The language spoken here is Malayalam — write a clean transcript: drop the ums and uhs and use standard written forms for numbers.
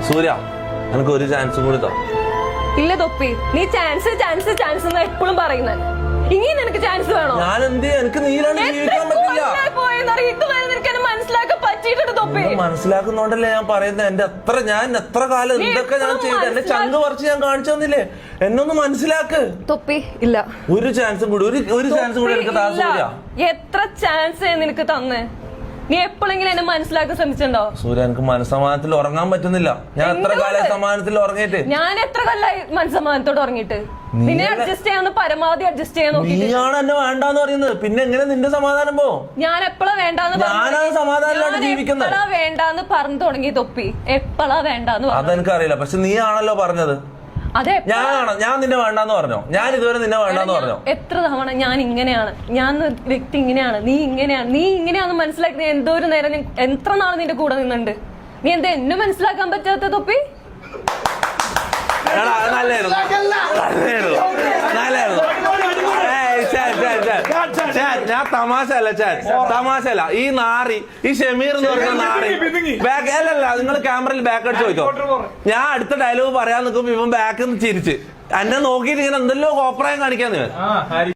സൂര്യ എനിക്ക് ഒരു ചാൻസും കൂടി തോ. ഇല്ല തൊപ്പി, നീ ചാൻസ് ചാൻസ് ചാൻസ് എന്ന് എപ്പോഴും പറയുന്നത്. ഇനി നിനക്ക് ചാൻസ് വേണോ? ഞാൻ എന്ത് എനിക്ക് നീലാണ് ജീവിക്കാൻ പറ്റില്ല. ഇതുവരെ നിനക്ക് എന്നെ മനസ്സിലാക്കാൻ പറ്റിയിട്ടുണ്ട് തൊപ്പി. മനസ്സിലാക്കുന്നോണ്ടല്ലേ ഞാൻ പറയുന്നത്. ഞാൻ എത്ര കാലം എന്തൊക്കെ ഞാൻ ചെയ്ത് എന്റെ ചങ്ക് പറിച്ച് ഞാൻ കാണിച്ചു തന്നില്ലേ. എന്നൊന്ന് മനസ്സിലാക്ക് തൊപ്പി. ഇല്ല, ഒരു ചാൻസും കൂടി ഒരു ചാൻസും കൂടി എനിക്ക് താ സൂര്യ. എത്ര ചാൻസ് നിനക്ക് തന്നേ? നീ എപ്പോഴെങ്കിലും എന്നെ മനസ്സിലാക്കാൻ ശ്രമിച്ചിട്ടുണ്ടോ? സൂര്യ എനിക്ക് മനസ്സമാനത്തിൽ ഉറങ്ങാൻ പറ്റുന്നില്ല. ഞാൻ എത്ര കാലം സമാനത്തിൽ ഉറങ്ങിയിട്ട്. ഞാൻ എത്ര കാലമായി മനസ്സമാനത്തോട് ഉറങ്ങിയിട്ട്. നിന്നെ അഡ്ജസ്റ്റ് ചെയ്യാൻ പരമാവധി അഡ്ജസ്റ്റ് ചെയ്യാൻ നോക്കി. നീയാണ് എന്നെ വേണ്ടാന്ന് പറയുന്നത്. പിന്നെ എങ്ങനെ നിന്റെ സമാധാനം പോ? ഞാൻ എപ്പോഴാ വേണ്ടാന്ന് സമാധാനമില്ലാണ്ട് ജീവിക്കുന്നത്. വേണ്ടാന്ന് പറഞ്ഞു തുടങ്ങി തൊപ്പി. എപ്പോഴാ വേണ്ടാന്ന് പറഞ്ഞു അതെനിക്കറിയില്ല. പക്ഷെ നീ ആണല്ലോ പറഞ്ഞത്. അതെ, ഞാൻ നിന്നെ വേണ്ടാന്ന് പറഞ്ഞോ? ഞാൻ ഇതുവരെ നിന്നെ വേണ്ടാന്ന് പറഞ്ഞോ? എത്ര തവണ ഞാൻ ഇങ്ങനെയാണ്, ഞാൻ വ്യക്തി ഇങ്ങനെയാണ്, നീ ഇങ്ങനെയാന്ന് മനസ്സിലാക്കി എന്തോ ഒരു നേരം എത്ര നാൾ നിന്റെ കൂടെ നിന്നുണ്ട്. നീ എന്താ എന്നെ മനസ്സിലാക്കാൻ പറ്റാത്ത തൊപ്പി? ഞാൻ തമാശല്ല. ഈ നാറി, ഈ ഷമീർ എന്ന് പറഞ്ഞ നാറി അല്ലല്ല, നിങ്ങൾ ക്യാമറയിൽ ബാക്ക് അടിച്ച് ചോദിക്കോ. ഞാൻ അടുത്ത ഡയലോഗ് പറയാൻ നിൽക്കുമ്പോ ഇവൻ ബാക്ക് ചിരിച്ച് എന്നെ നോക്കിയിട്ട് ഇങ്ങനെ എന്തെല്ലോ കോപ്രായം കാണിക്കാന്ന്.